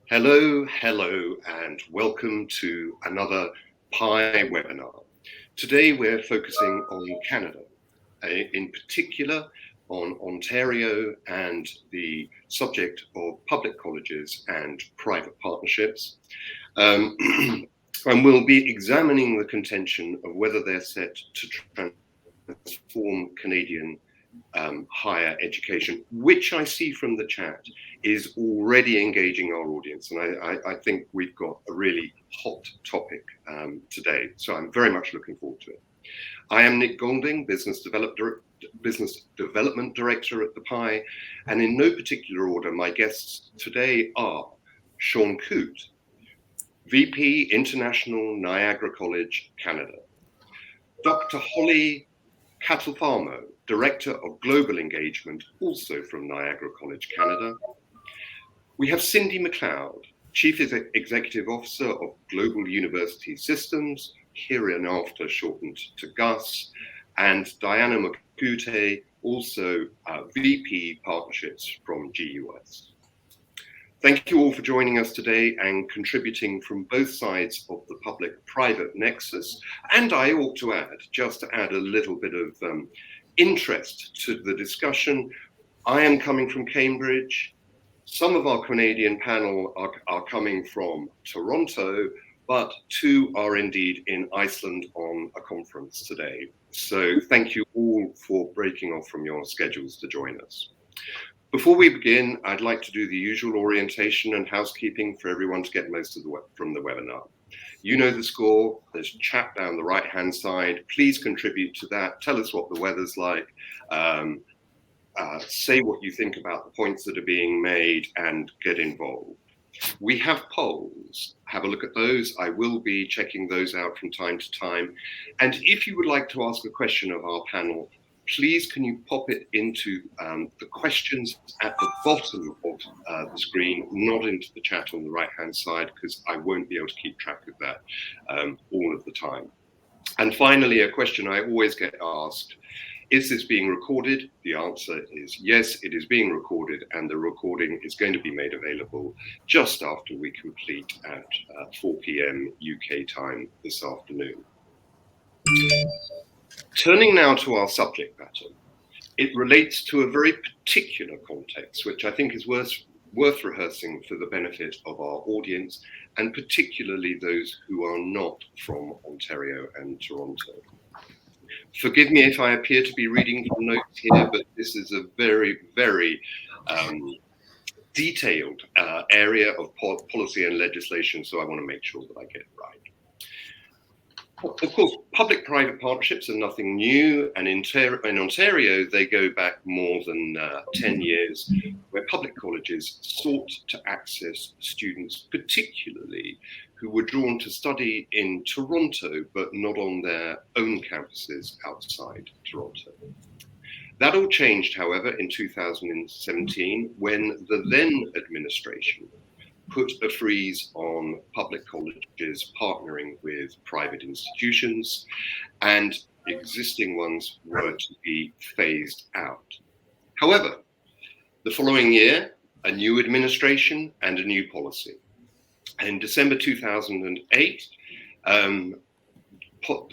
Hello, and welcome to another PI webinar. Today we're focusing on Canada, in particular on Ontario and the subject of public colleges and private partnerships. And we'll be examining the contention of whether they're set to transform Canadian higher education, which I see from the chat is already engaging our audience. And I think we've got a really hot topic today. So I'm very much looking forward to it. I am Nick Golding, Business Development Director at the PI. And in no particular order, my guests today are Sean Coote, VP International Niagara College, Canada. Dr. Holly Catalfamo, Director of Global Engagement, also from Niagara College, Canada. We have Cindy McLeod, Chief Executive Officer of Global University Systems, hereinafter shortened to GUS, and Diana Makute, also VP Partnerships from GUS. Thank you all for joining us today and contributing from both sides of the public-private nexus. And I ought to add, just to add a little bit of interest to the discussion, I am coming from Cambridge. Some of our Canadian panel are coming from Toronto, but two are indeed in Iceland on a conference today. So thank you all for breaking off from your schedules to join us. Before we begin, I'd like to do the usual orientation and housekeeping for everyone to get most of from the webinar. You know the score, there's chat down the right-hand side. Please contribute to that. Tell us what the weather's like. Say what you think about the points that are being made and get involved. We have polls. Have a look at those. I will be checking those out from time to time. And if you would like to ask a question of our panel, please can you pop it into the questions at the bottom of the screen, not into the chat on the right-hand side, because I won't be able to keep track of that all of the time. And finally, a question I always get asked, is this being recorded? The answer is yes, it is being recorded, and the recording is going to be made available just after we complete at 4 p.m. UK time this afternoon. Turning now to our subject matter, it relates to a very particular context, which I think is worth rehearsing for the benefit of our audience, and particularly those who are not from Ontario and Toronto. Forgive me if I appear to be reading from notes here, but this is a very, very detailed area of policy and legislation, so I want to make sure that I get it right. Of course, public-private partnerships are nothing new, and in Ontario, they go back more than 10 years, where public colleges sought to access students, particularly who were drawn to study in Toronto, but not on their own campuses outside Toronto. That all changed, however, in 2017, when the then administration put a freeze on public colleges partnering with private institutions, and existing ones were to be phased out. However, the following year, a new administration and a new policy. In December 2008, the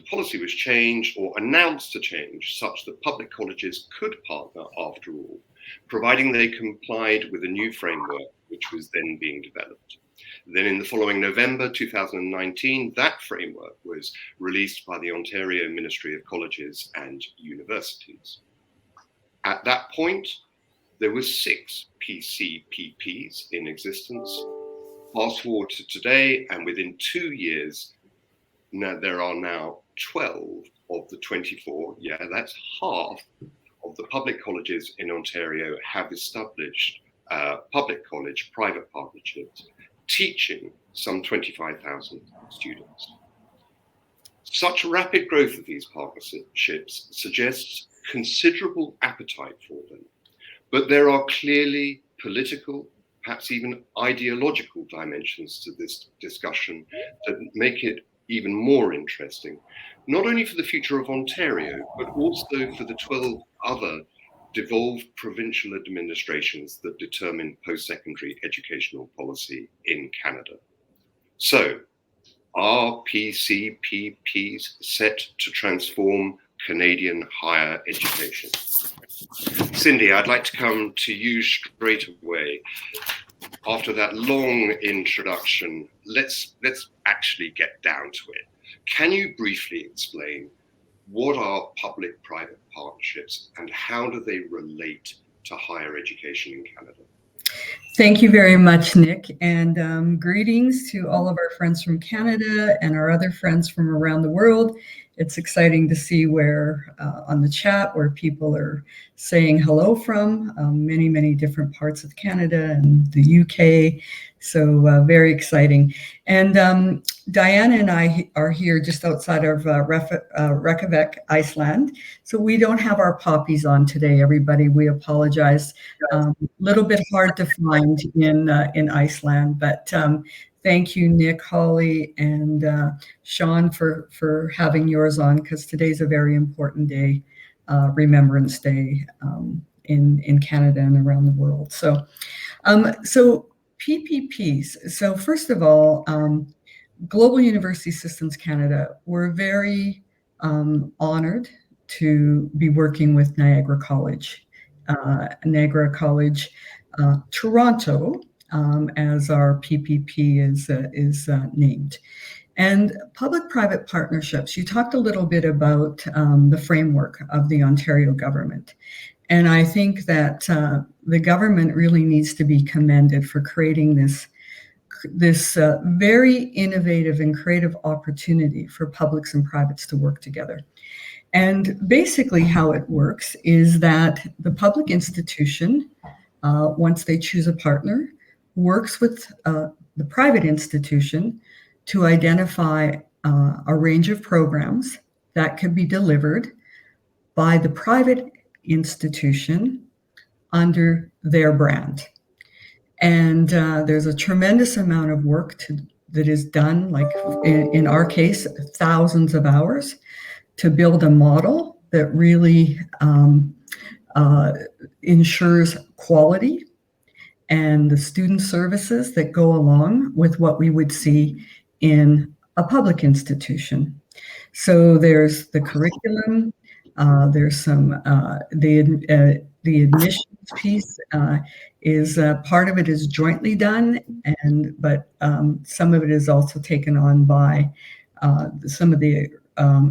policy was changed or announced to change such that public colleges could partner after all, providing they complied with a new framework which was then being developed. Then in the following November 2019, that framework was released by the Ontario Ministry of Colleges and Universities. At that point, there were 6 PCPPs in existence. Fast forward to today, and within 2 years, there are now 12 of the 24, that's half of the public colleges in Ontario have established public college private partnerships, teaching some 25,000 students. Such rapid growth of these partnerships suggests considerable appetite for them, but there are clearly political, perhaps even ideological dimensions to this discussion that make it even more interesting, not only for the future of Ontario, but also for the 12 other devolved provincial administrations that determine post-secondary educational policy in Canada. So, are PCPPs set to transform Canadian higher education? Cindy, I'd like to come to you straight away. After that long introduction, let's actually get down to it. Can you briefly explain what are public-private partnerships and how do they relate to higher education in Canada? Thank you very much, Nick, and greetings to all of our friends from Canada and our other friends from around the world. It's exciting to see where on the chat where people are saying hello from, many different parts of Canada and the UK. So very exciting. And Diana and I are here just outside of Reykjavik, Iceland. So we don't have our poppies on today, everybody. We apologize. Little bit hard to find in Iceland, but thank you, Nick, Holly, and Sean for having yours on, because today's a very important day, Remembrance Day in Canada and around the world. So PPPs. So first of all, Global University Systems Canada, we're very honored to be working with Niagara College. Toronto, as our PPP is named. And public-private partnerships, you talked a little bit about the framework of the Ontario government. And I think that the government really needs to be commended for creating this very innovative and creative opportunity for publics and privates to work together. And basically how it works is that the public institution, once they choose a partner, works with the private institution to identify a range of programs that can be delivered by the private institution under their brand. And there's a tremendous amount of work that is done, like in our case, thousands of hours, to build a model that really ensures quality and the student services that go along with what we would see in a public institution. So there's the curriculum, there's some the admissions piece is part of it is jointly done, but some of it is also taken on by some of the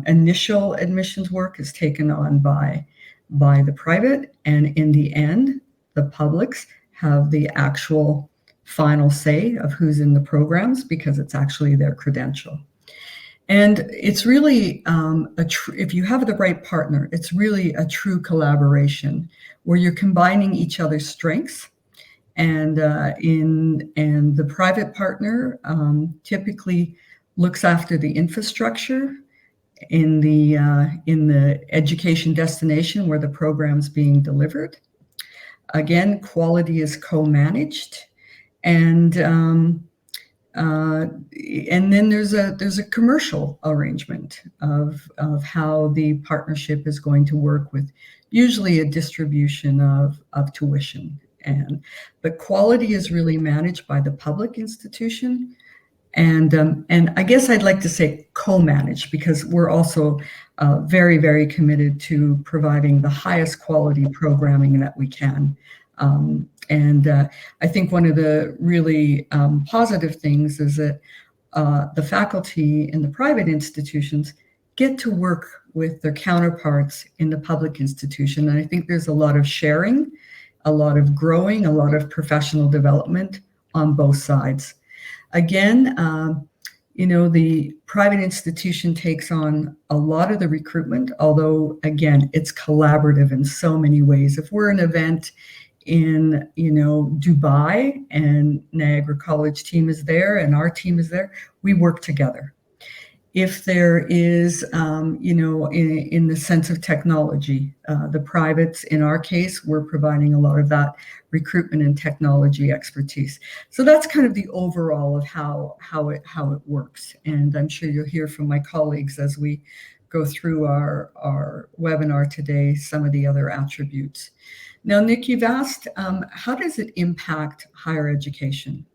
initial admissions work is taken on by the private, and in the end, the publics have the actual final say of who's in the programs because it's actually their credential. And it's really if you have the right partner, it's really a true collaboration where you're combining each other's strengths. And the private partner typically looks after the infrastructure in the education destination where the program's being delivered. Again, quality is co-managed, and then there's a commercial arrangement of how the partnership is going to work with usually a distribution of tuition, but quality is really managed by the public institution. And I guess I'd like to say co-managed because we're also very committed to providing the highest quality programming that we can. I think one of the really positive things is that the faculty in the private institutions get to work with their counterparts in the public institution. And I think there's a lot of sharing, a lot of growing, a lot of professional development on both sides. Again, the private institution takes on a lot of the recruitment, although, again, it's collaborative in so many ways. If we're an event in, Dubai and Niagara College team is there and our team is there, we work together. If there is, in the sense of technology, the privates, in our case, we're providing a lot of that recruitment and technology expertise. So that's kind of the overall of how it works. And I'm sure you'll hear from my colleagues as we go through our webinar today some of the other attributes. Now, Nick, you've asked, how does it impact higher education?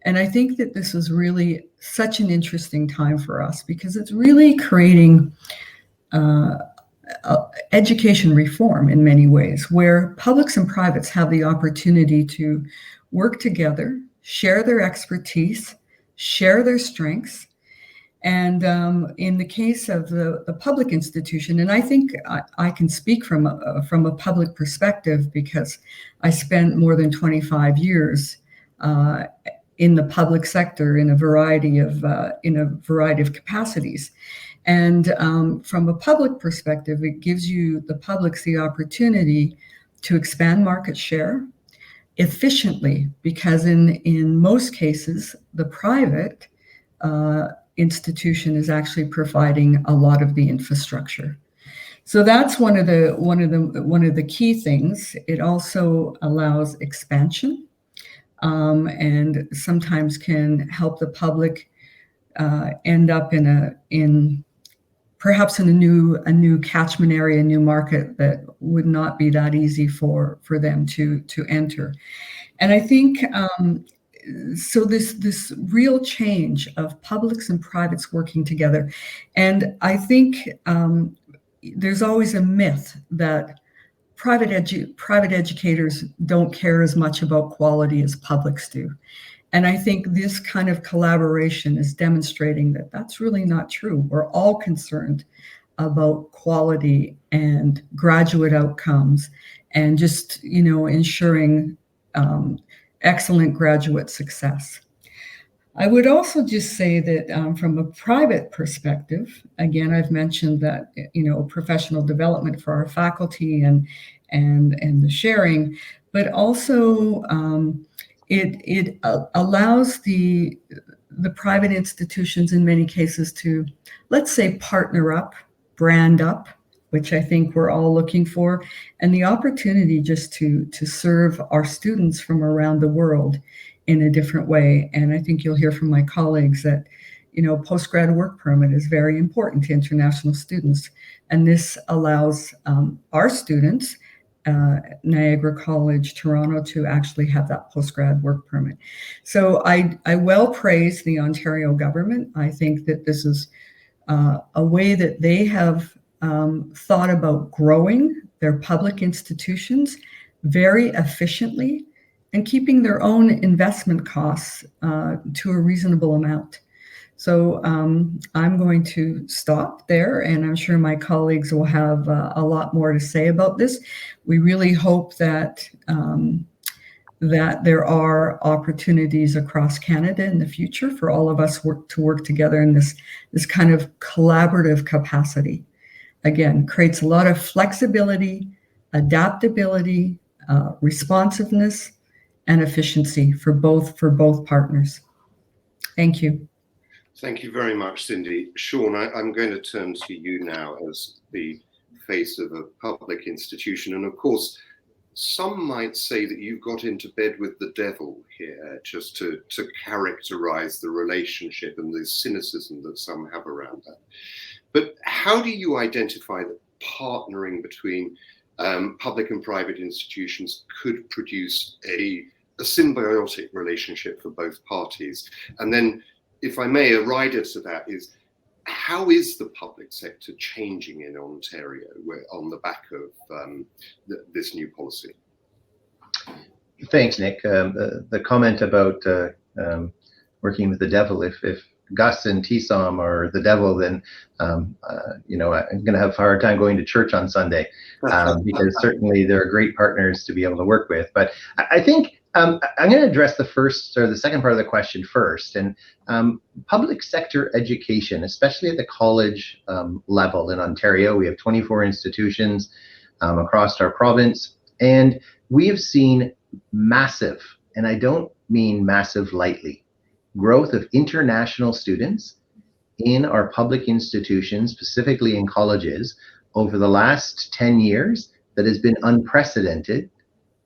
And I think that this is really such an interesting time for us because it's really creating education reform in many ways, where publics and privates have the opportunity to work together, share their expertise, share their strengths. And in the case of the public institution, and I think I can speak from a public perspective because I spent more than 25 years in the public sector in a variety of capacities. And from a public perspective, it gives the publics the opportunity to expand market share efficiently, because in most cases, the private institution is actually providing a lot of the infrastructure. So that's one of the key things. It also allows expansion, and sometimes can help the public end up in perhaps in a new catchment area, a new market that would not be that easy for them to enter. And I think so this real change of publics and privates working together. And I think there's always a myth that private educators don't care as much about quality as publics do. And I think this kind of collaboration is demonstrating that that's really not true. We're all concerned about quality and graduate outcomes and just, ensuring excellent graduate success. I would also just say that from a private perspective, again, I've mentioned that, professional development for our faculty and the sharing, but also it allows the private institutions in many cases to, let's say, partner up, brand up, which I think we're all looking for, and the opportunity just to serve our students from around the world in a different way. And I think you'll hear from my colleagues that, postgrad work permit is very important to international students. And this allows our students, Niagara College, Toronto, to actually have that postgrad work permit. So I well praise the Ontario government. I think that this is a way that they have thought about growing their public institutions very efficiently and keeping their own investment costs to a reasonable amount. So I'm going to stop there, and I'm sure my colleagues will have a lot more to say about this. We really hope that that there are opportunities across Canada in the future for all of us to work together in this kind of collaborative capacity. Again, creates a lot of flexibility, adaptability, responsiveness, and efficiency for both partners. Thank you. Thank you very much, Cindy. Sean, I'm going to turn to you now as the face of a public institution. And of course, some might say that you've got into bed with the devil here, just to characterize the relationship and the cynicism that some have around that. But how do you identify that partnering between public and private institutions could produce a symbiotic relationship for both parties? And then, if I may, a rider to that is, how is the public sector changing in Ontario on the back of this new policy? Thanks, Nick. The comment about working with the devil, if Gus and TSOM are the devil, then I'm going to have a hard time going to church on Sunday, because certainly they're great partners to be able to work with. But I think I'm going to address the second part of the question first. And public sector education, especially at the college level in Ontario, we have 24 institutions across our province, and we have seen massive, and I don't mean massive lightly, growth of international students in our public institutions, specifically in colleges, over the last 10 years that has been unprecedented,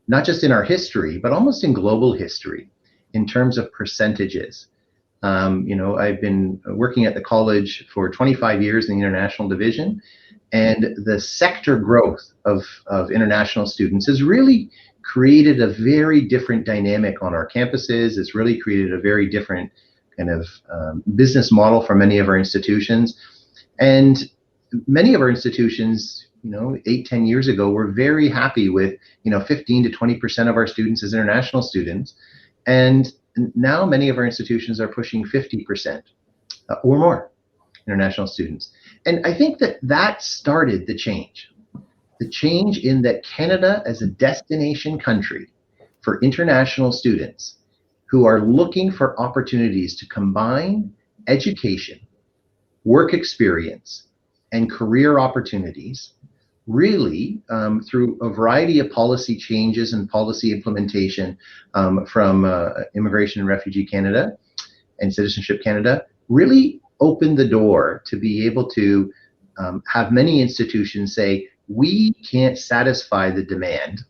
not just in our history, but almost in global history in terms of percentages. I've been working at the college for 25 years in the international division, and the sector growth of international students has really created a very different dynamic on our campuses. It's really created a very different kind of business model for many of our institutions. And many of our institutions, 8-10 years ago, were very happy with 15 to 20% of our students as international students. And now many of our institutions are pushing 50% or more international students. And I think that started the change in that Canada as a destination country for international students who are looking for opportunities to combine education, work experience, and career opportunities, really through a variety of policy changes and policy implementation from Immigration and Refugee Canada and Citizenship Canada, really opened the door to be able to have many institutions say, we can't satisfy the demand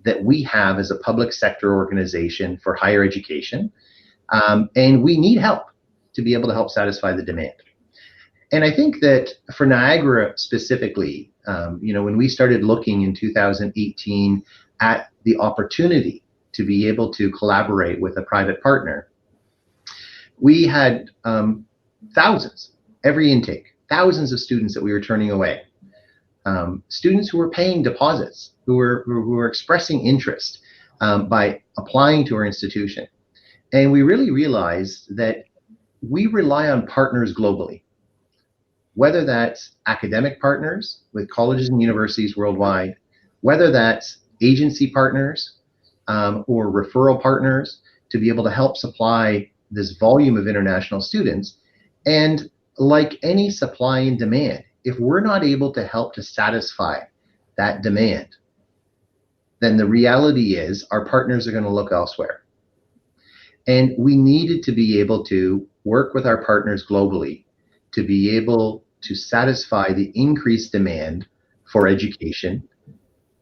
that we have as a public sector organization for higher education, and we need help to be able to help satisfy the demand. And I think that for Niagara specifically, when we started looking in 2018 at the opportunity to be able to collaborate with a private partner, we had thousands, every intake, thousands of students that we were turning away. Students who were paying deposits, who were expressing interest by applying to our institution. And we really realized that we rely on partners globally, whether that's academic partners with colleges and universities worldwide, whether that's agency partners or referral partners to be able to help supply this volume of international students. And like any supply and demand, if we're not able to help to satisfy that demand, then the reality is our partners are going to look elsewhere. And we needed to be able to work with our partners globally to be able to satisfy the increased demand for education,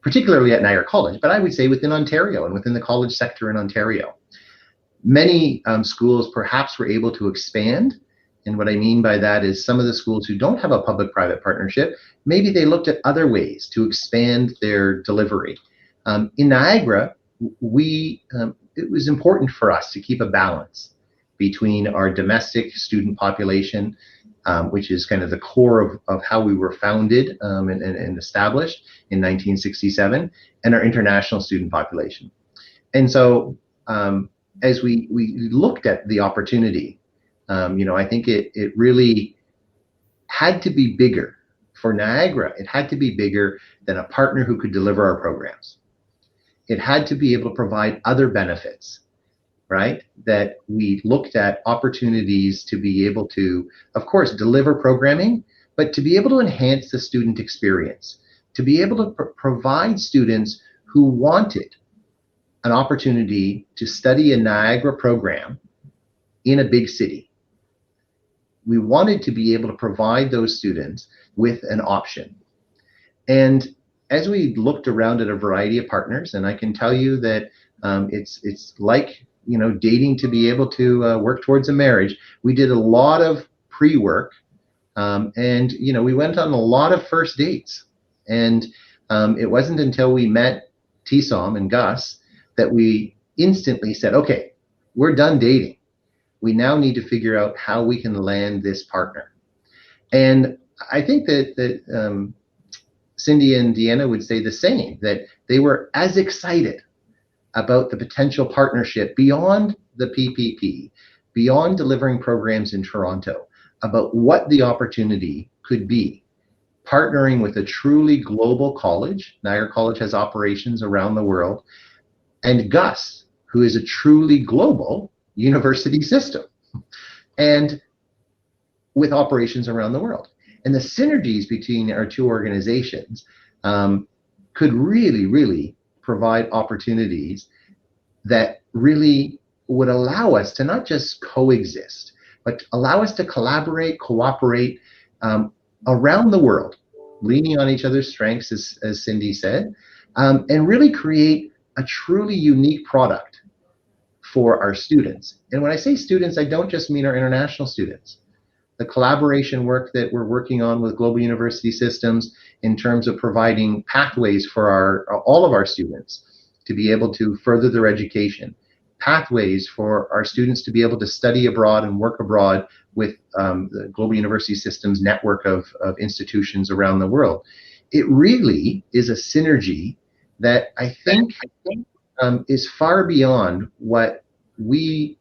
particularly at Niagara College, but I would say within Ontario and within the college sector in Ontario. Many schools perhaps were able to expand. And what I mean by that is some of the schools who don't have a public-private partnership, maybe they looked at other ways to expand their delivery. In Niagara, it was important for us to keep a balance between our domestic student population, which is kind of the core of how we were founded and established in 1967, and our international student population. And so as we looked at the opportunity, I think it really had to be bigger. For Niagara, it had to be bigger than a partner who could deliver our programs. It had to be able to provide other benefits, right? That we looked at opportunities to be able to, of course, deliver programming, but to be able to enhance the student experience, to be able to provide students who wanted an opportunity to study a Niagara program in a big city. We wanted to be able to provide those students with an option. And as we looked around at a variety of partners, and I can tell you that it's like dating to be able to work towards a marriage. We did a lot of pre-work, and we went on a lot of first dates. And it wasn't until we met TSOM and Gus that we instantly said, okay, we're done dating. We now need to figure out how we can land this partner. And I think that Cindy and Deanna would say the same, that they were as excited about the potential partnership beyond the PPP, beyond delivering programs in Toronto, about what the opportunity could be. Partnering with a truly global college, Niagara College has operations around the world, and Gus, who is a truly global university system, and with operations around the world. And the synergies between our two organizations could really, really provide opportunities that really would allow us to not just coexist, but allow us to collaborate, cooperate around the world, leaning on each other's strengths, as Cindy said, and really create a truly unique product for our students. And when I say students, I don't just mean our international students. The collaboration work that we're working on with Global University Systems in terms of providing pathways for all of our students to be able to further their education, pathways for our students to be able to study abroad and work abroad with the Global University Systems network of institutions around the world. It really is a synergy that I think is far beyond what we,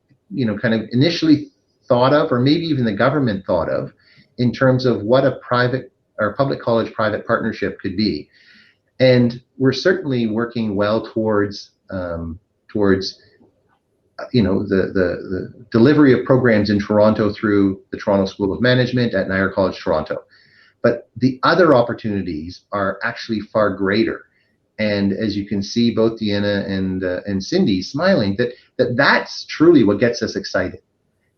kind of initially thought of, or maybe even the government thought of, in terms of what a private or public college private partnership could be. And we're certainly working well towards the delivery of programs in Toronto through the Toronto School of Management at Niagara College Toronto. But the other opportunities are actually far greater. And as you can see, both Deanna and Cindy smiling, that's truly what gets us excited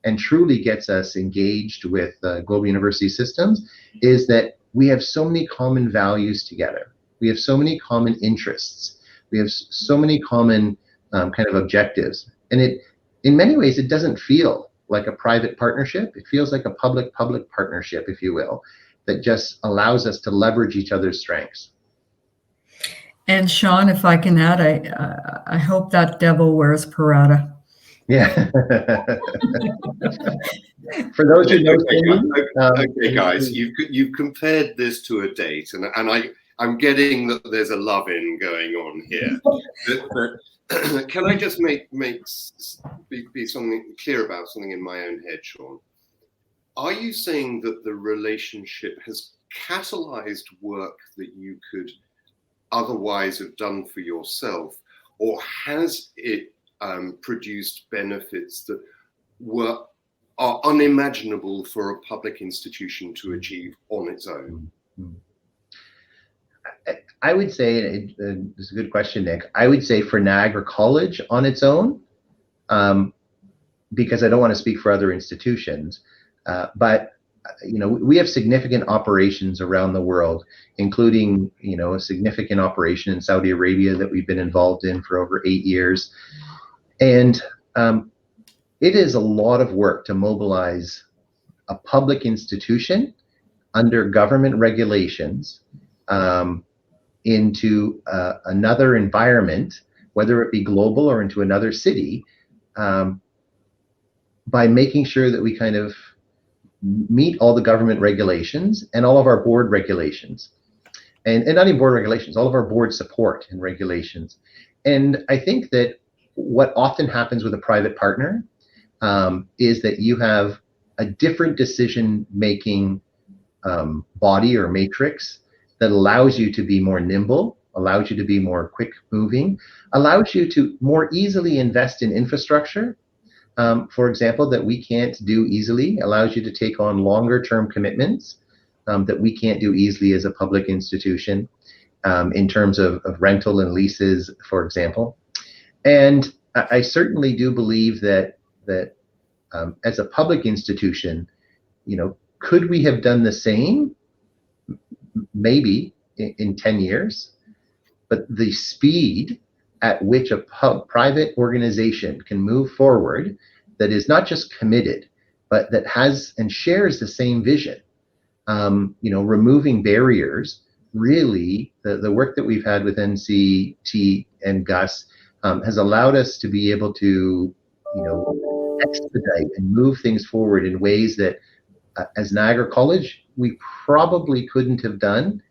and truly gets us engaged with Global University Systems, is that we have so many common values together. We have so many common interests. We have so many common kind of objectives. And in many ways, it doesn't feel like a private partnership. It feels like a public-public partnership, if you will, that just allows us to leverage each other's strengths. And Sean, if I can add, I hope that devil wears Parada. Yeah. For those who know, okay, guys, you've compared this to a date, and I'm getting that there's a love-in going on here. but can I just be something clear about something in my own head, Sean? Are you saying that the relationship has catalyzed work that you could otherwise have done for yourself, or has it produced benefits that are unimaginable for a public institution to achieve on its own? I would say, it's a good question, Nick. I would say for Niagara College on its own, because I don't want to speak for other institutions, but we have significant operations around the world, including a significant operation in Saudi Arabia that we've been involved in for over 8 years. And it is a lot of work to mobilize a public institution under government regulations into another environment, whether it be global or into another city, by making sure that we kind of meet all the government regulations and all of our board regulations. And not even board regulations, all of our board support and regulations. And I think that what often happens with a private partner is that you have a different decision-making body or matrix that allows you to be more nimble, allows you to be more quick-moving, allows you to more easily invest in infrastructure, for example, that we can't do easily, allows you to take on longer-term commitments that we can't do easily as a public institution in terms of rental and leases, for example. And I certainly do believe that as a public institution, could we have done the same? Maybe in 10 years, but the speed at which a private organization can move forward that is not just committed, but that has and shares the same vision, removing barriers, really, the work that we've had with NCT and GUS has allowed us to be able to, expedite and move things forward in ways that, as Niagara College, we probably couldn't have done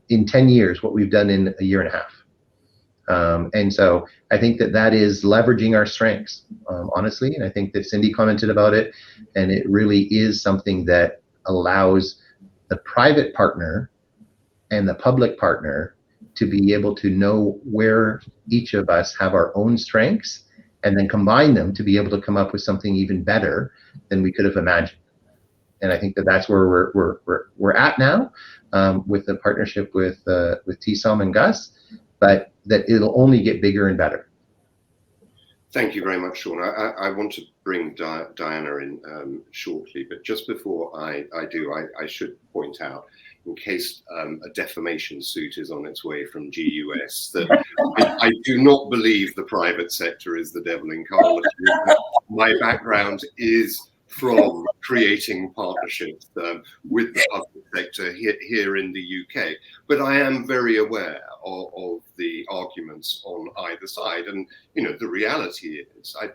in 10 years what we've done in a year and a half. And so I think that is leveraging our strengths, honestly. And I think that Cindy commented about it, and it really is something that allows the private partner and the public partner to be able to know where each of us have our own strengths, and then combine them to be able to come up with something even better than we could have imagined. And I think that's where we're at now with the partnership with TSOM and GUS, but that it'll only get bigger and better. Thank you very much, Sean. I want to bring Diana in shortly, but just before I do, I should point out, in case a defamation suit is on its way from GUS, that I do not believe the private sector is the devil incarnate. My background is from creating partnerships with the public sector here in the UK. But I am very aware of the arguments on either side. And, the reality is, I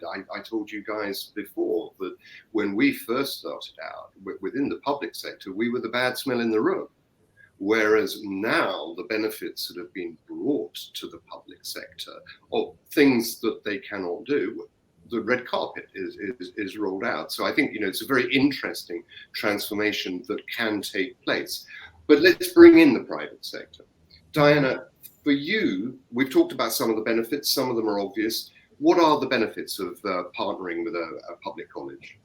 told you guys before that when we first started out within the public sector, we were the bad smell in the room. Whereas now the benefits that have been brought to the public sector of things that they cannot do, the red carpet is rolled out. So I think, it's a very interesting transformation that can take place. But let's bring in the private sector. Diana, for you, we've talked about some of the benefits. Some of them are obvious. What are the benefits of partnering with a public college?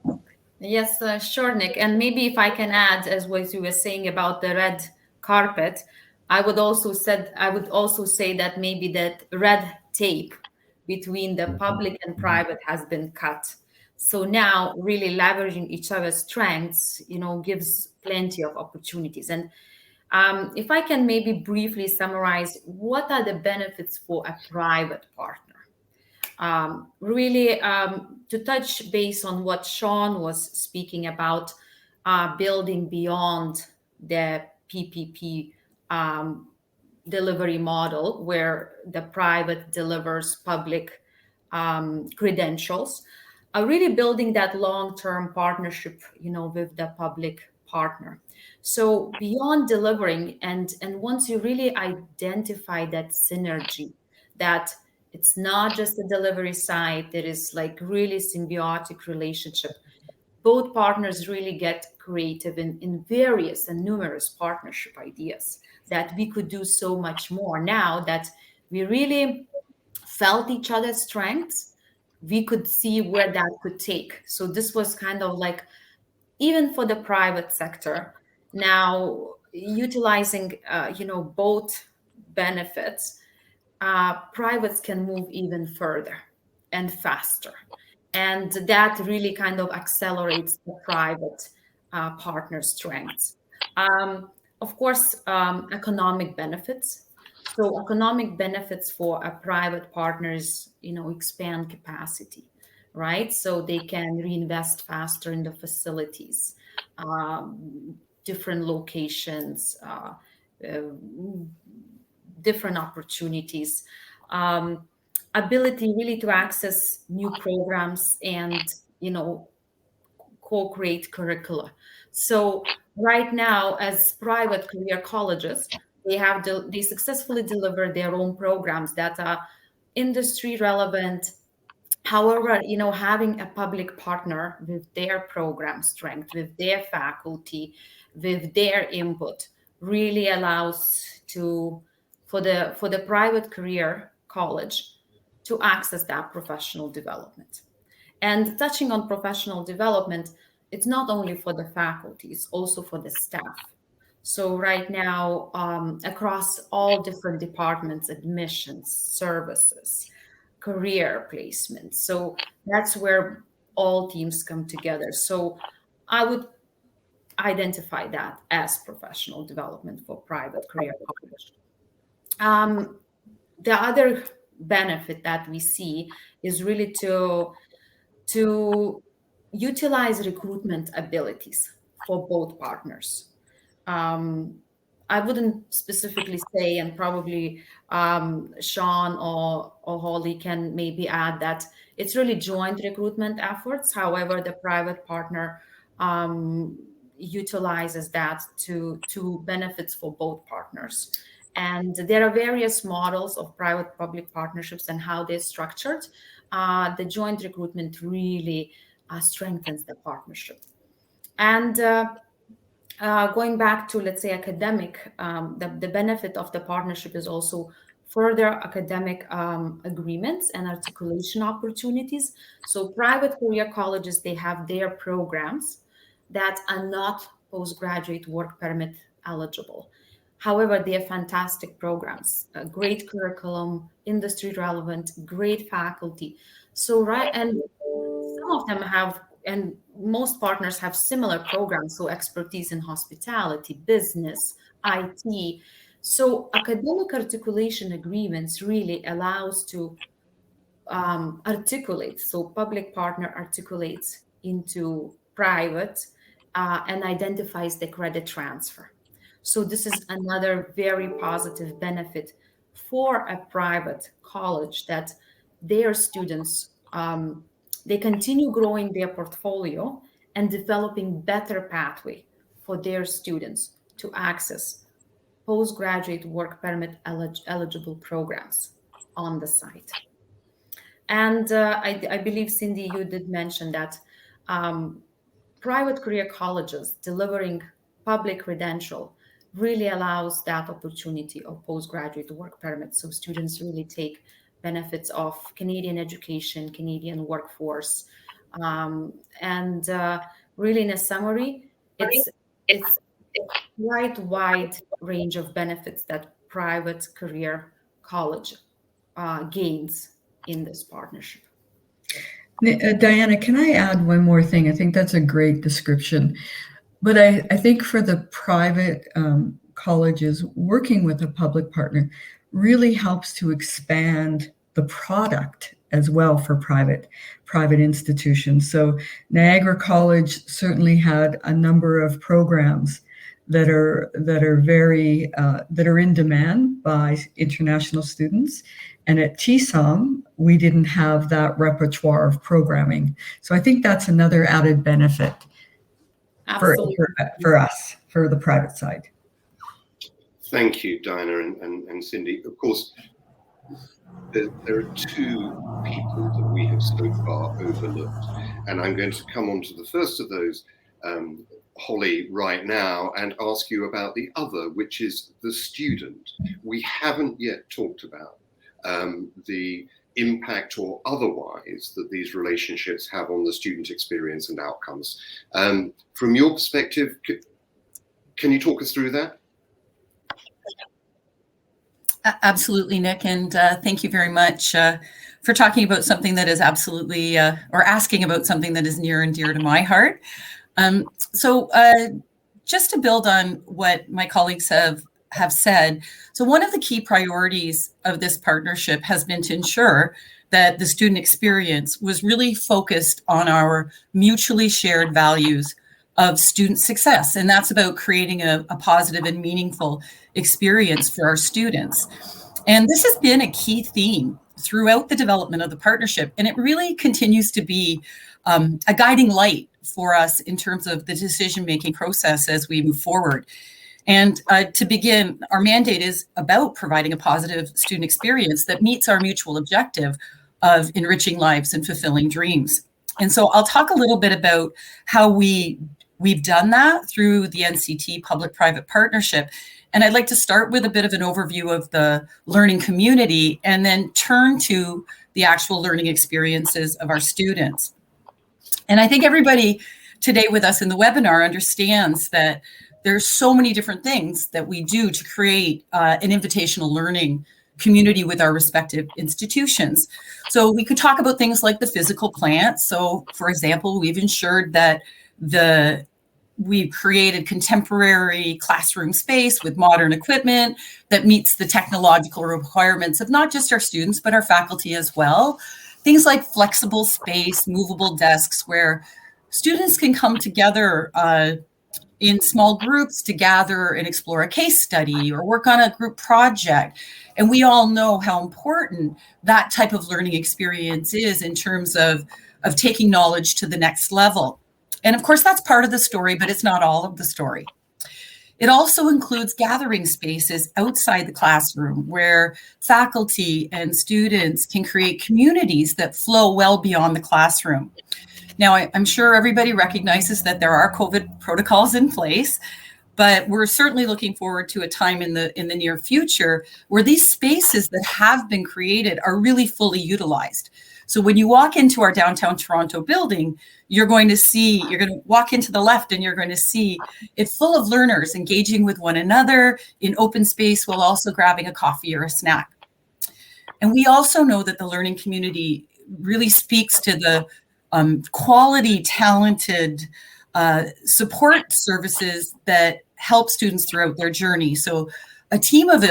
Yes, sure, Nick. And maybe if I can add, as what you were saying about the red carpet, I would also say that maybe that red tape between the public and private has been cut. So now really leveraging each other's strengths, gives plenty of opportunities. And if I can maybe briefly summarize, what are the benefits for a private partner? Really, to touch base on what Sean was speaking about, building beyond the PPP delivery model, where the private delivers public credentials, really building that long-term partnership, with the public partner. So beyond delivering, and once you really identify that synergy, that it's not just the delivery side, there is like really symbiotic relationship. Both partners really get creative in various and numerous partnership ideas that we could do so much more. Now that we really felt each other's strengths, we could see where that could take. So this was kind of like, even for the private sector, now utilizing, both benefits, privates can move even further and faster. And that really kind of accelerates the private partner strengths. Of course, economic benefits. So economic benefits for a private partners, expand capacity, right? So they can reinvest faster in the facilities, different locations, different opportunities, ability really to access new programs and, co-create curricula. So right now, as private career colleges, they successfully deliver their own programs that are industry relevant. However, having a public partner with their program strength, with their faculty, with their input, really allows for the private career college to access that professional development. And touching on professional development, it's not only for the faculty, it's also for the staff. So right now, across all different departments, admissions, services, career placement. So that's where all teams come together. So I would identify that as professional development for private career college. The other benefit that we see is really to utilize recruitment abilities for both partners. I wouldn't specifically say, and probably Sean or Holly can maybe add that it's really joint recruitment efforts. However, the private partner utilizes that to benefits for both partners. And there are various models of private-public partnerships and how they're structured. The joint recruitment really strengthens the partnership. And going back to, let's say, academic, the benefit of the partnership is also further academic agreements and articulation opportunities. So private career colleges, they have their programs that are not postgraduate work permit eligible. However, they are fantastic programs, great curriculum, industry relevant, great faculty. So, right, and some of them have and most partners have similar programs, so expertise in hospitality, business, IT. So academic articulation agreements really allows to articulate. So public partner articulates into private and identifies the credit transfer. So this is another very positive benefit for a private college, that their students, they continue growing their portfolio and developing better pathway for their students to access postgraduate work permit eligible programs on the site. And I believe, Cindy, you did mention that private career colleges delivering public credential really allows that opportunity of postgraduate work permits. So students really take benefits of Canadian education, Canadian workforce. And really, in a summary, it's a quite wide range of benefits that private career college gains in this partnership. Diana, can I add one more thing? I think that's a great description. But I think for the private colleges, working with a public partner really helps to expand the product as well for private institutions. So Niagara College certainly had a number of programs that are very that are in demand by international students. And at TESOM, we didn't have that repertoire of programming. So I think that's another added benefit for us, for the private side. Thank you, Diana and Cindy. Of course, there are two people that we have so far overlooked, and I'm going to come on to the first of those, Holly, right now, and ask you about the other, which is the student. We haven't yet talked about the impact or otherwise that these relationships have on the student experience and outcomes. From your perspective, can you talk us through that? Absolutely, Nick, and thank you very much for talking about something that is absolutely, or asking about something that is near and dear to my heart. So just to build on what my colleagues have said, so one of the key priorities of this partnership has been to ensure that the student experience was really focused on our mutually shared values of student success. And that's about creating a positive and meaningful experience for our students. And this has been a key theme throughout the development of the partnership. And it really continues to be a guiding light for us in terms of the decision-making process as we move forward. And to begin, our mandate is about providing a positive student experience that meets our mutual objective of enriching lives and fulfilling dreams. And so I'll talk a little bit about how we've done that through the NCT public-private partnership. And I'd like to start with a bit of an overview of the learning community and then turn to the actual learning experiences of our students. And I think everybody today with us in the webinar understands that there's so many different things that we do to create an invitational learning community with our respective institutions. So we could talk about things like the physical plant. So for example, we've ensured that we've created contemporary classroom space with modern equipment that meets the technological requirements of not just our students, but our faculty as well. Things like flexible space, movable desks where students can come together in small groups to gather and explore a case study or work on a group project. And we all know how important that type of learning experience is in terms of taking knowledge to the next level. And of course, that's part of the story, but it's not all of the story. It also includes gathering spaces outside the classroom where faculty and students can create communities that flow well beyond the classroom. Now, I'm sure everybody recognizes that there are COVID protocols in place, but we're certainly looking forward to a time in the near future where these spaces that have been created are really fully utilized. So when you walk into our downtown Toronto building, you're going to walk into the left and you're going to see it full of learners engaging with one another in open space while also grabbing a coffee or a snack. And we also know that the learning community really speaks to the quality, talented support services that help students throughout their journey. So a team of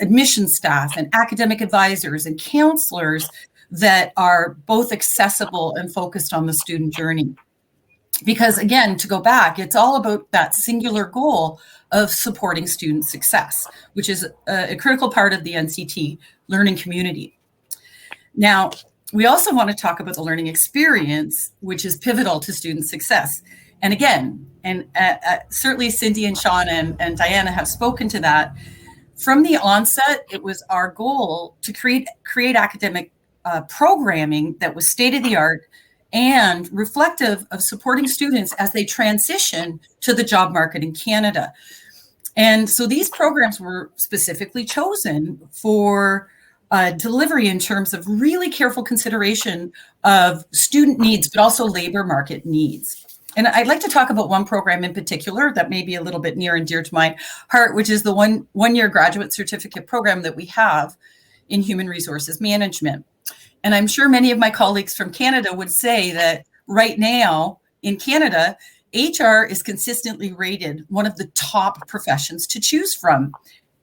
admissions staff and academic advisors and counselors that are both accessible and focused on the student journey. Because again, to go back, it's all about that singular goal of supporting student success, which is a critical part of the NCT learning community. Now, we also want to talk about the learning experience, which is pivotal to student success. And again, certainly Cindy and Sean and Diana have spoken to that. From the onset, it was our goal to create academic programming that was state-of-the-art and reflective of supporting students as they transition to the job market in Canada. And so these programs were specifically chosen for delivery in terms of really careful consideration of student needs, but also labor market needs. And I'd like to talk about one program in particular that may be a little bit near and dear to my heart, which is the one-year graduate certificate program that we have in human resources management. And I'm sure many of my colleagues from Canada would say that right now in Canada, HR is consistently rated one of the top professions to choose from.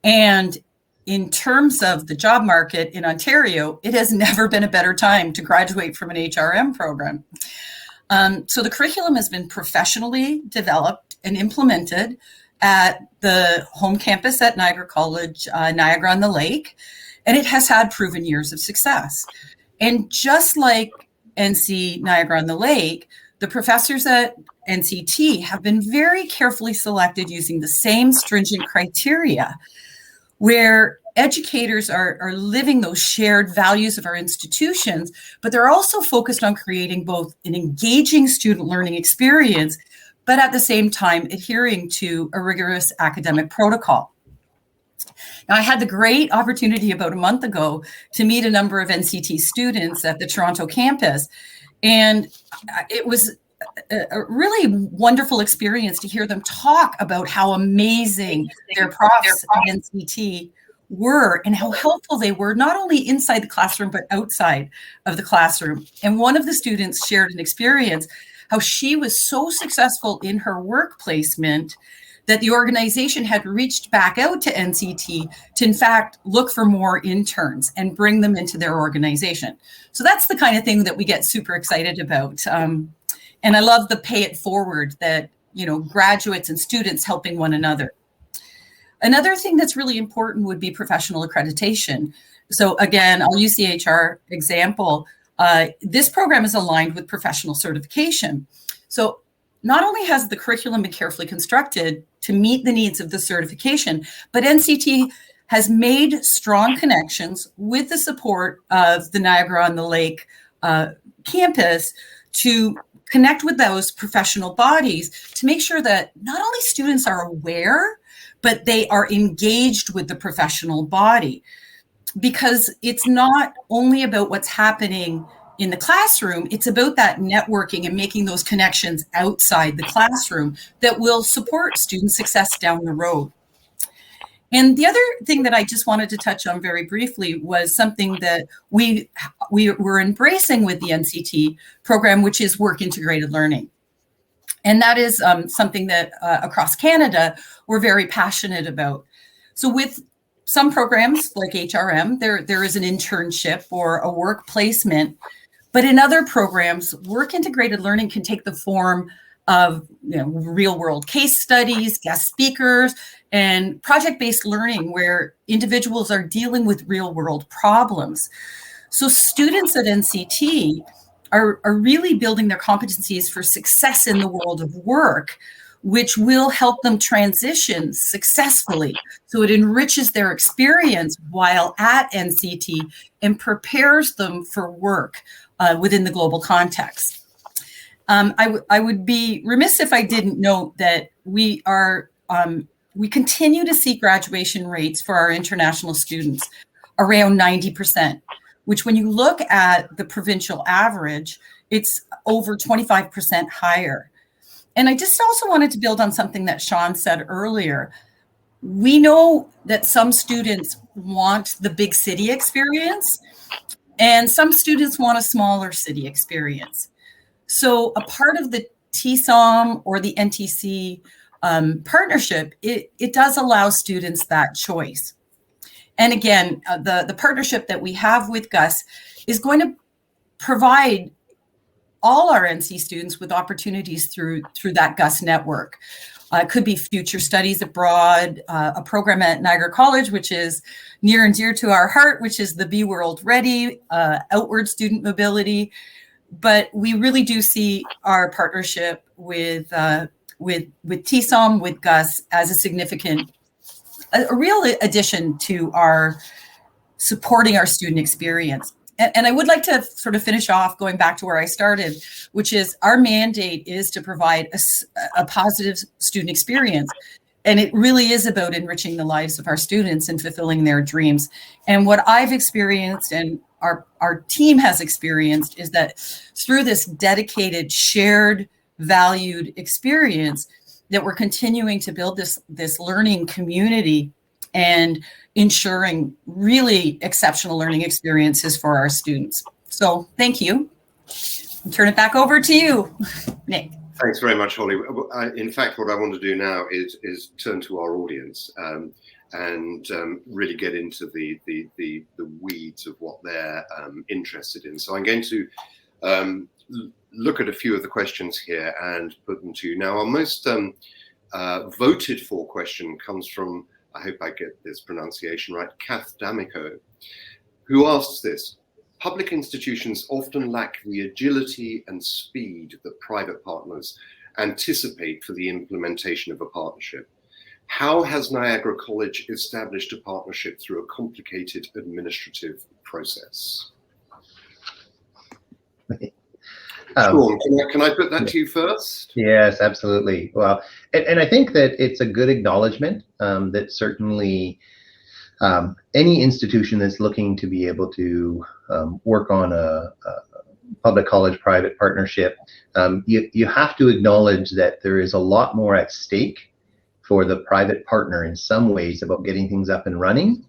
And in terms of the job market in Ontario, it has never been a better time to graduate from an HRM program. So the curriculum has been professionally developed and implemented at the home campus at Niagara College, Niagara-on-the-Lake, and it has had proven years of success. And just like NC Niagara-on-the-Lake, the professors at NCT have been very carefully selected using the same stringent criteria, where educators are living those shared values of our institutions, but they're also focused on creating both an engaging student learning experience, but at the same time adhering to a rigorous academic protocol. Now, I had the great opportunity about a month ago to meet a number of NCT students at the Toronto campus, and it was a really wonderful experience to hear them talk about how amazing their profs at NCT were and how helpful they were, not only inside the classroom, but outside of the classroom. And one of the students shared an experience how she was so successful in her work placement that the organization had reached back out to NCT to, in fact, look for more interns and bring them into their organization. So that's the kind of thing that we get super excited about. And I love the pay it forward that, graduates and students helping one another. Another thing that's really important would be professional accreditation. So again, I'll use the HR example. This program is aligned with professional certification. So not only has the curriculum been carefully constructed to meet the needs of the certification, but NCT has made strong connections with the support of the Niagara-on-the-Lake campus to connect with those professional bodies to make sure that not only students are aware, but they are engaged with the professional body, because it's not only about what's happening in the classroom, it's about that networking and making those connections outside the classroom that will support student success down the road. And the other thing that I just wanted to touch on very briefly was something that we were embracing with the NCT program, which is work integrated learning. And that is something that across Canada, we're very passionate about. So with some programs like HRM, there is an internship or a work placement. But in other programs, work integrated learning can take the form of real world case studies, guest speakers, and project-based learning where individuals are dealing with real world problems. So students at NCT are really building their competencies for success in the world of work, which will help them transition successfully. So it enriches their experience while at NCT and prepares them for work within the global context. I would be remiss if I didn't note that we continue to see graduation rates for our international students around 90%, which when you look at the provincial average, it's over 25% higher. And I just also wanted to build on something that Sean said earlier. We know that some students want the big city experience and some students want a smaller city experience. So a part of the TSOM or the NTC partnership, it does allow students that choice. And again, the partnership that we have with GUS is going to provide all our NC students with opportunities through that GUS network. It could be future studies abroad, a program at Niagara College, which is near and dear to our heart, which is the Be World Ready, outward student mobility. But we really do see our partnership with TSOM, with GUS, as a significant, a real addition to our supporting our student experience. And I would like to sort of finish off going back to where I started, which is our mandate is to provide a positive student experience. And it really is about enriching the lives of our students and fulfilling their dreams. And what I've experienced and our team has experienced is that through this dedicated, shared, valued experience, that we're continuing to build this learning community and ensuring really exceptional learning experiences for our students. So thank you. I'll turn it back over to you, Nick. Thanks very much, Holly. In fact, what I want to do now is turn to our audience and really get into the weeds of what they're interested in. So I'm going to look at a few of the questions here and put them to you. Now, our most voted for question comes from, I hope I get this pronunciation right, Kath D'Amico, who asks this: public institutions often lack the agility and speed that private partners anticipate for the implementation of a partnership. How has Niagara College established a partnership through a complicated administrative process? Sean, can I put that to you first? Yes, absolutely. Well, and I think that it's a good acknowledgement that certainly any institution that's looking to be able to work on a public college private partnership, you have to acknowledge that there is a lot more at stake for the private partner in some ways about getting things up and running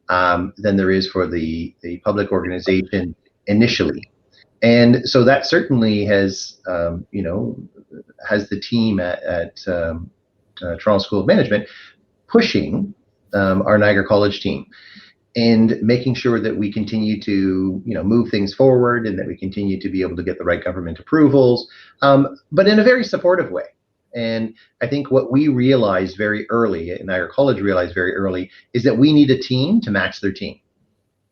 than there is for the public organization initially. And so that certainly has, has the team at Toronto School of Management pushing our Niagara College team and making sure that we continue to, move things forward and that we continue to be able to get the right government approvals, but in a very supportive way. And I think what we realized very early, and Niagara College realized very early, is that we need a team to match their team,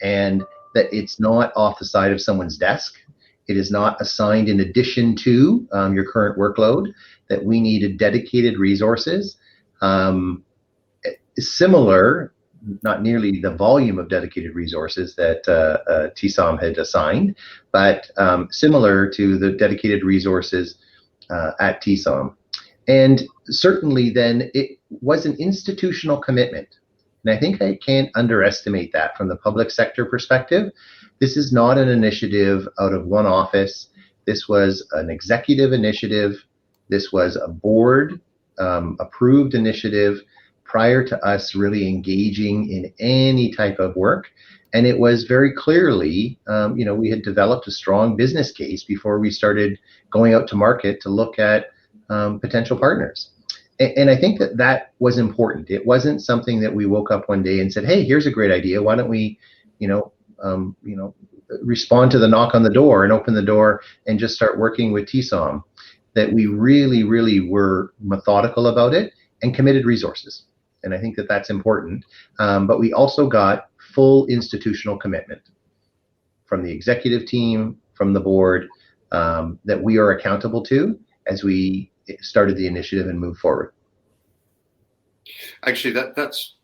and that it's not off the side of someone's desk. It is not assigned in addition to your current workload, that we needed dedicated resources, similar, not nearly the volume of dedicated resources that TSOM had assigned, but similar to the dedicated resources at TSOM. And certainly then it was an institutional commitment. And I think I can't underestimate that from the public sector perspective. This is not an initiative out of one office. This was an executive initiative. This was a board approved initiative prior to us really engaging in any type of work. And it was very clearly, we had developed a strong business case before we started going out to market to look at potential partners. And I think that was important. It wasn't something that we woke up one day and said, hey, here's a great idea. Why don't we, respond to the knock on the door and open the door and just start working with TSOM. That we really, really were methodical about it and committed resources. And I think that that's important. But we also got full institutional commitment from the executive team, from the board, that we are accountable to as we started the initiative and moved forward. Actually, that's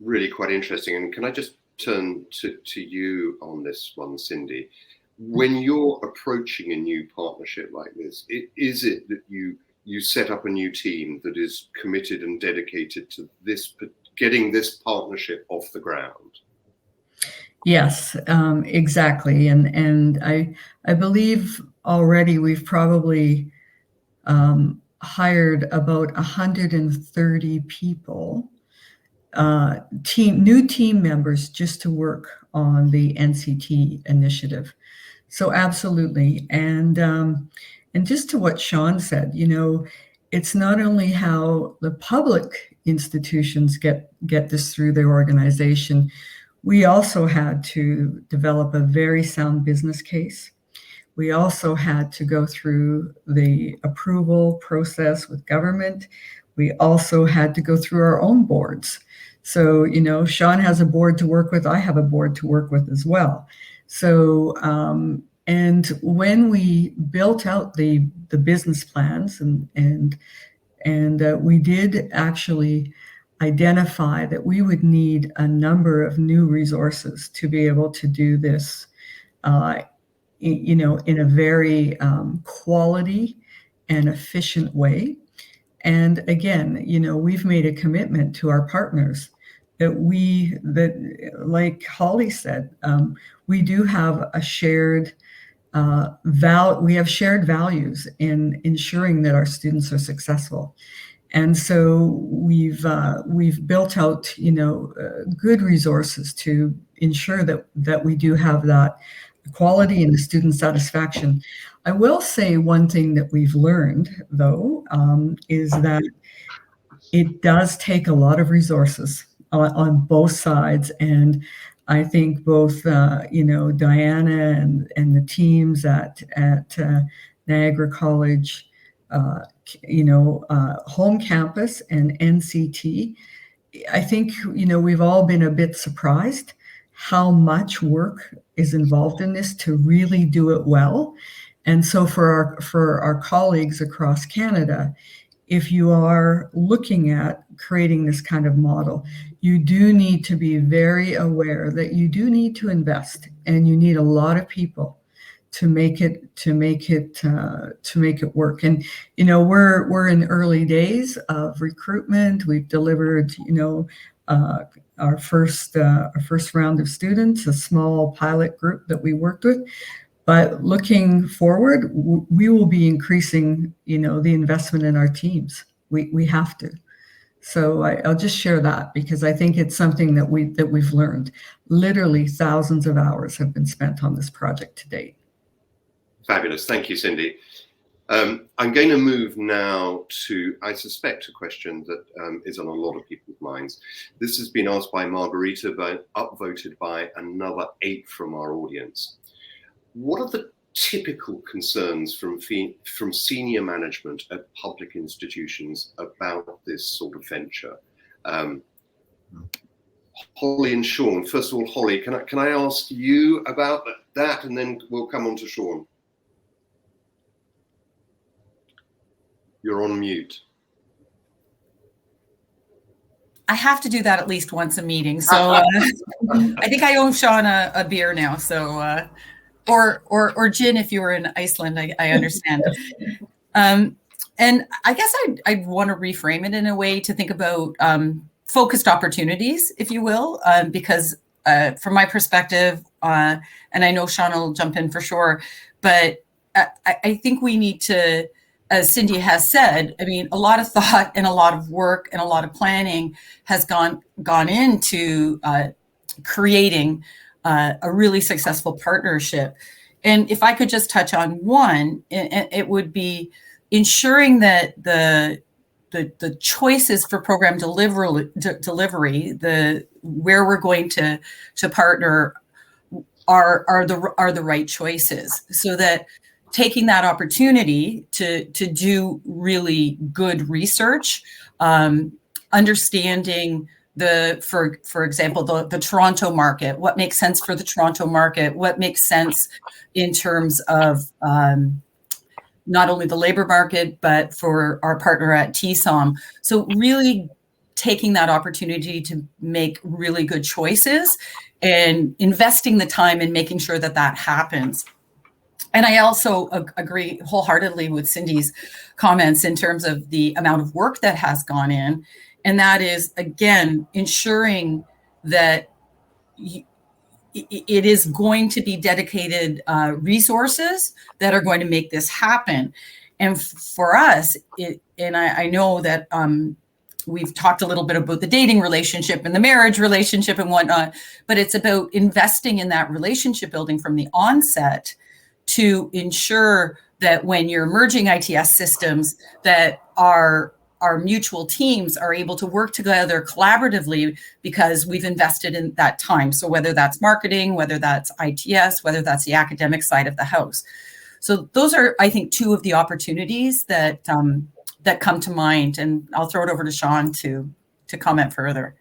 really quite interesting. And can I just turn to you on this one, Cindy? When you're approaching a new partnership like this, is it that you set up a new team that is committed and dedicated to this, getting this partnership off the ground? Yes, exactly. And I believe already we've probably hired about 130 people, new team members, just to work on the NCT initiative. So absolutely. And And just to what Sean said, it's not only how the public institutions get this through their organization. We also had to develop a very sound business case. We also had to go through the approval process with government. We also had to go through our own boards. So, Sean has a board to work with. I have a board to work with as well. So, and when we built out the business plans and we did actually identify that we would need a number of new resources to be able to do this, in a very quality and efficient way. And again, we've made a commitment to our partners that like Holly said, we do have a shared we have shared values in ensuring that our students are successful. And so we've built out, good resources to ensure that we do have that quality and the student satisfaction. I will say one thing that we've learned, though, is that it does take a lot of resources on both sides. And I think both, Diana and the teams at Niagara College, home campus and NCT, I think, we've all been a bit surprised how much work is involved in this to really do it well. And so for our colleagues across Canada, if you are looking at creating this kind of model, you do need to be very aware that you do need to invest, and you need a lot of people to make it work. And we're in early days of recruitment. We've delivered our first round of students, a small pilot group that we worked with. But looking forward, we will be increasing the investment in our teams. We have to. So I'll just share that, because I think it's something that we've learned. Literally thousands of hours have been spent on this project to date. Fabulous. Thank you, Cindy. I'm going to move now to, I suspect, a question that is on a lot of people's minds. This has been asked by Margarita, but upvoted by another 8 from our audience. What are the typical concerns from senior management at public institutions about this sort of venture? Holly and Sean, first of all, Holly, can I ask you about that, and then we'll come on to Sean. You're on mute. I have to do that at least once a meeting. So I think I owe Sean a beer now. So or gin if you were in Iceland, I understand. And I guess I'd want to reframe it in a way to think about focused opportunities, if you will, because from my perspective, and I know Sean will jump in for sure, but I think we need to, as Cindy has said, I mean, a lot of thought and a lot of work and a lot of planning has gone into creating a really successful partnership. And if I could just touch on one, it would be ensuring that the choices for program delivery, where we're going to partner are the right choices, so that taking that opportunity to do really good research, understanding for example, the Toronto market, what makes sense for the Toronto market, what makes sense in terms of not only the labor market, but for our partner at TSOM. So really taking that opportunity to make really good choices and investing the time in making sure that happens. And I also agree wholeheartedly with Cindy's comments in terms of the amount of work that has gone in. And that is, again, ensuring that it is going to be dedicated resources that are going to make this happen. And for us, and I know that we've talked a little bit about the dating relationship and the marriage relationship and whatnot, but it's about investing in that relationship building from the onset to ensure that when you're merging ITS systems, that our mutual teams are able to work together collaboratively because we've invested in that time. So whether that's marketing, whether that's ITS, whether that's the academic side of the house. So those are, I think, two of the opportunities that come to mind. And I'll throw it over to Sean to comment further.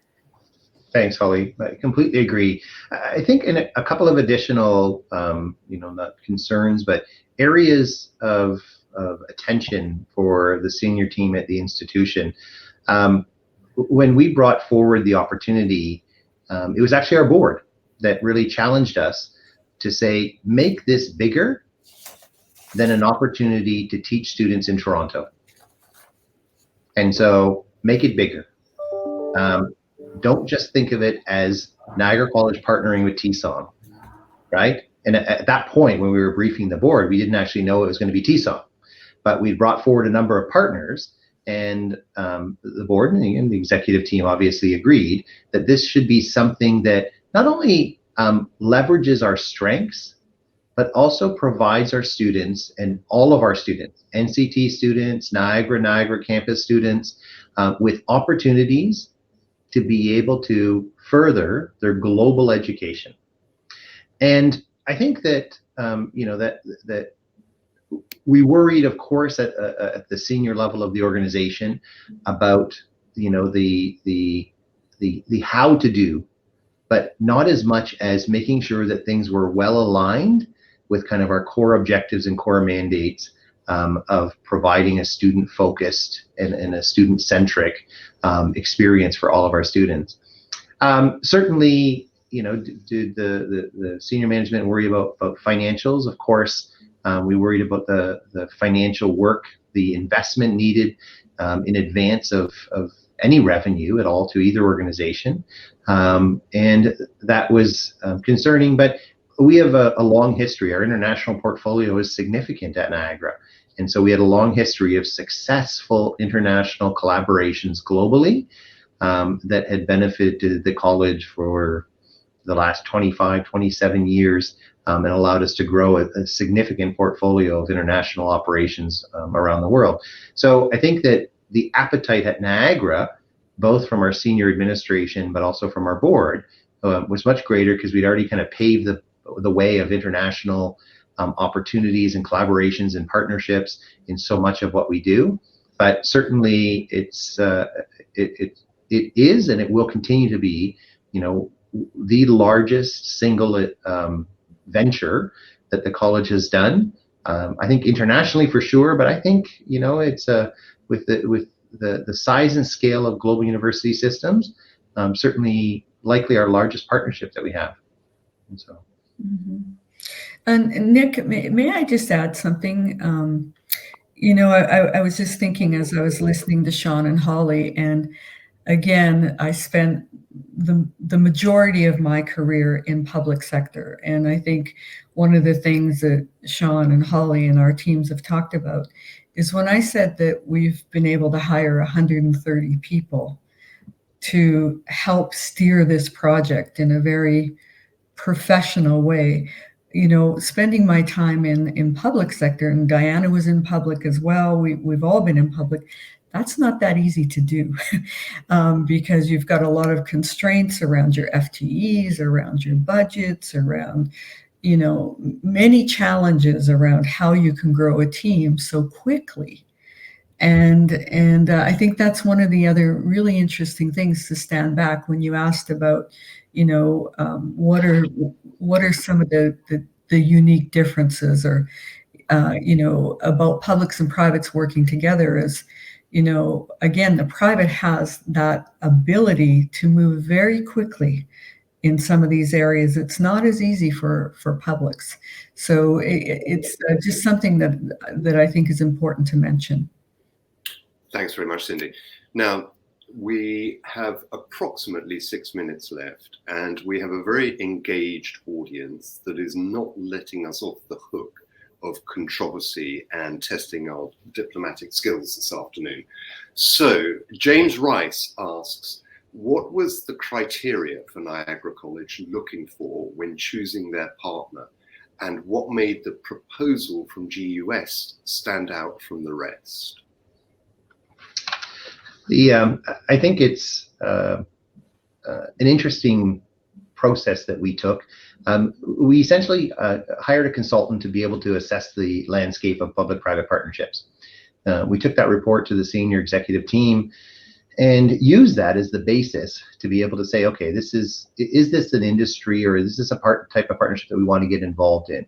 Thanks, Holly. I completely agree. I think in a couple of additional, not concerns, but areas of attention for the senior team at the institution. When we brought forward the opportunity, it was actually our board that really challenged us to say, make this bigger than an opportunity to teach students in Toronto. And so make it bigger. Don't just think of it as Niagara College partnering with TESOM, right? And at that point, when we were briefing the board, we didn't actually know it was going to be TESOM. But we brought forward a number of partners, and the board and the executive team obviously agreed that this should be something that not only leverages our strengths, but also provides our students and all of our students, NCT students, Niagara campus students, with opportunities to be able to further their global education. And I think that that we worried, of course, at the senior level of the organization about the how to do, but not as much as making sure that things were well aligned with kind of our core objectives and core mandates of providing a student-focused and a student-centric experience for all of our students. Certainly, did the senior management worry about financials? Of course, we worried about the financial work, the investment needed in advance of any revenue at all to either organization. And that was concerning, but we have a long history. Our international portfolio is significant at Niagara. And so we had a long history of successful international collaborations globally that had benefited the college for the last 25, 27 years and allowed us to grow a significant portfolio of international operations around the world. So I think that the appetite at Niagara, both from our senior administration, but also from our board, was much greater because we'd already kind of paved the way of international opportunities and collaborations and partnerships in so much of what we do. But certainly it is and it will continue to be, the largest single venture that the college has done. I think internationally for sure, but I think it's with the size and scale of global university systems, certainly likely our largest partnership that we have. And so. Mm-hmm. And Nick, may I just add something? I was just thinking as I was listening to Sean and Holly, and again, I spent the majority of my career in public sector. And I think one of the things that Sean and Holly and our teams have talked about is when I said that we've been able to hire 130 people to help steer this project in a very professional way. Spending my time in public sector, and Diana was in public as well. We've all been in public. That's not that easy to do because you've got a lot of constraints around your FTEs, around your budgets, around, many challenges around how you can grow a team so quickly. And I think that's one of the other really interesting things to stand back when you asked about, what are some of the unique differences or, about publics and privates working together is, again, the private has that ability to move very quickly in some of these areas. It's not as easy for publics. So it's just something that I think is important to mention. Thanks very much, Cindy. Now, we have approximately 6 minutes left, and we have a very engaged audience that is not letting us off the hook of controversy and testing our diplomatic skills this afternoon. So James Rice asks, what was the criteria for Niagara College looking for when choosing their partner? and what made the proposal from GUS stand out from the rest? I think it's an interesting process that we took. We essentially hired a consultant to be able to assess the landscape of public-private partnerships. We took that report to the senior executive team and used that as the basis to be able to say, okay, is this an industry, or is this a type of partnership that we want to get involved in?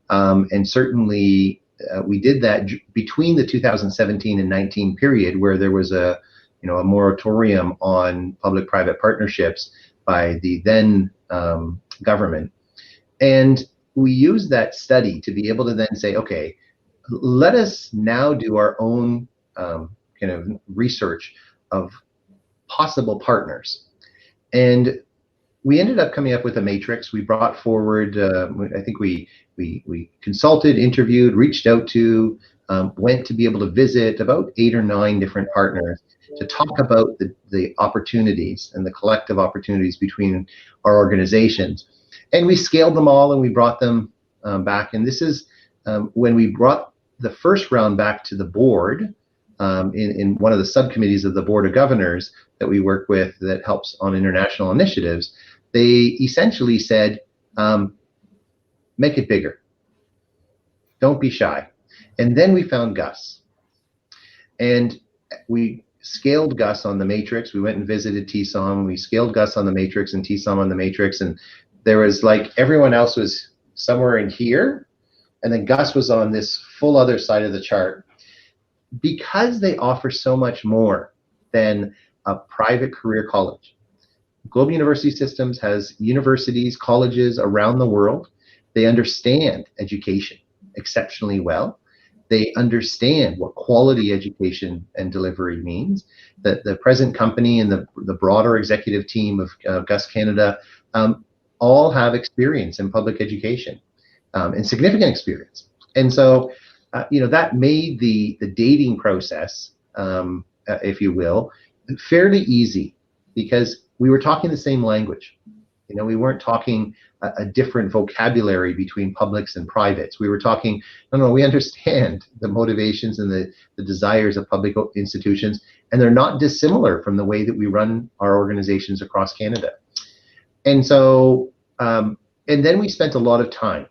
And certainly we did that between the 2017 and 19 period, where there was a moratorium on public-private partnerships by the then government. And we used that study to be able to then say, okay, let us now do our own kind of research of possible partners. And we ended up coming up with a matrix. We brought forward, I think we consulted, interviewed, reached out to, went to be able to visit about 8 or 9 different partners to talk about the opportunities and the collective opportunities between our organizations. And we scaled them all and we brought them back. And this is when we brought the first round back to the board in one of the subcommittees of the Board of Governors that we work with that helps on international initiatives. They essentially said, make it bigger. Don't be shy. And then we found Gus. And we scaled Gus on the matrix. We went and visited TSOM. We scaled Gus on the matrix and TSOM on the matrix. And there was like everyone else was somewhere in here. And then Gus was on this full other side of the chart. Because they offer so much more than a private career college. Global University Systems has universities, colleges around the world. They understand education exceptionally well. They understand what quality education and delivery means. That the present company and the broader executive team of Gus Canada all have experience in public education and significant experience. And so, that made the dating process, if you will, fairly easy because we were talking the same language. We weren't talking a different vocabulary between publics and privates. We were talking, no, we understand the motivations and the desires of public institutions, and they're not dissimilar from the way that we run our organizations across Canada. And so, and then we spent a lot of time.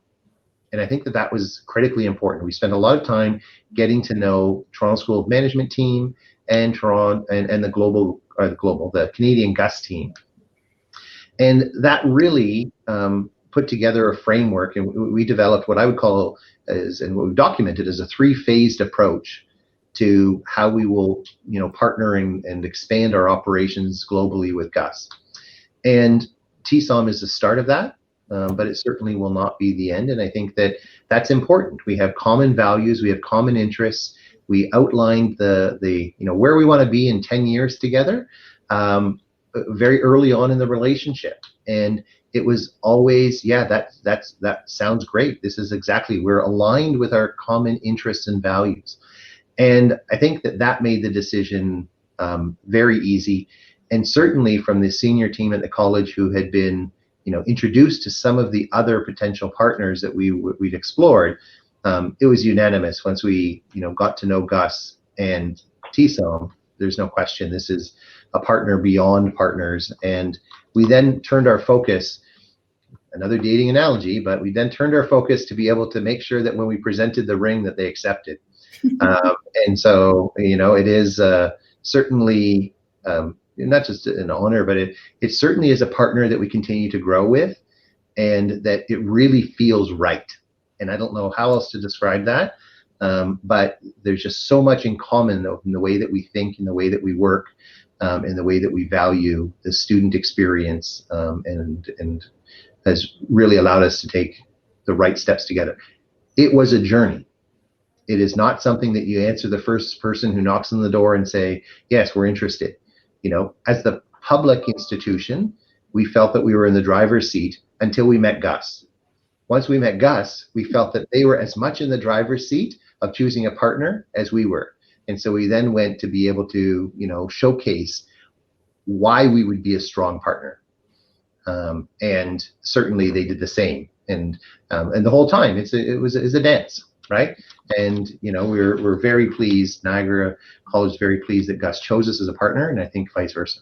And I think that was critically important. We spent a lot of time getting to know Toronto School of Management team and Toronto and the Canadian Gus team. And that really put together a framework, and we developed what I would call and what we've documented as a 3-phased approach to how we will, partner and expand our operations globally with Gus. And TSOM is the start of that. But it certainly will not be the end. And I think that that's important. We have common values. We have common interests. We outlined the where we want to be in 10 years together very early on in the relationship. And it was always, that sounds great. This is exactly, we're aligned with our common interests and values. And I think that made the decision very easy. And certainly from the senior team at the college who had been introduced to some of the other potential partners that we'd explored, it was unanimous once we, got to know Gus and TSOM. There's no question this is a partner beyond partners. And we then turned our focus, another dating analogy, but we then turned our focus to be able to make sure that when we presented the ring that they accepted. And so, it is certainly not just an honor, but it certainly is a partner that we continue to grow with, and that it really feels right. And I don't know how else to describe that, but there's just so much in common in the way that we think, in the way that we work, in the way that we value the student experience, and has really allowed us to take the right steps together. It was a journey. It is not something that you answer the first person who knocks on the door and say, yes, we're interested. As the public institution, we felt that we were in the driver's seat until we met Gus. Once we met Gus, we felt that they were as much in the driver's seat of choosing a partner as we were. And so we then went to be able to, showcase why we would be a strong partner. And certainly they did the same. and the whole time it's a dance, right? And we're very pleased. Niagara College is very pleased that Gus chose us as a partner, and I think vice versa.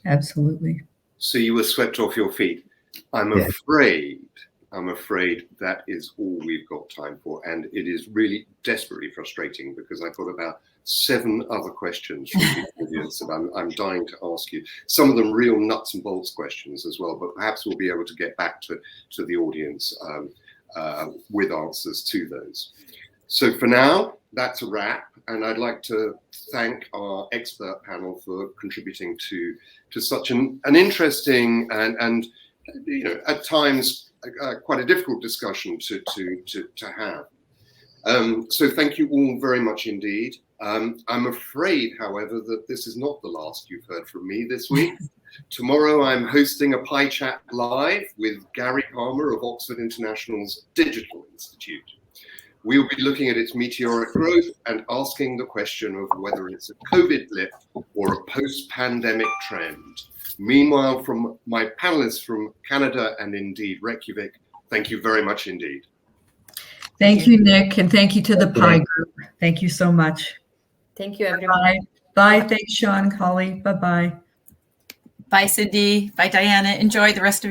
Absolutely. So you were swept off your feet. I'm afraid that is all we've got time for, and it is really desperately frustrating because I've got about 7 other questions from the audience that I'm dying to ask you. Some of them real nuts and bolts questions as well, but perhaps we'll be able to get back to the audience with answers to those. So for now, that's a wrap, and I'd like to thank our expert panel for contributing to such an interesting and at times quite a difficult discussion to have. So thank you all very much indeed. I'm afraid, however, that this is not the last you've heard from me this week. Tomorrow I'm hosting a Pi Chat Live with Gary Palmer of Oxford International's Digital Institute. We'll be looking at its meteoric growth and asking the question of whether it's a COVID blip or a post-pandemic trend. Meanwhile, from my panelists from Canada and indeed Reykjavik, thank you very much indeed. Thank you, Nick, and thank you to the Pi group. Thank you so much. Thank you, everyone. Bye. Bye. Thanks, Sean, Holly. Bye-bye. Bye, Cindy. Bye, Diana. Enjoy the rest of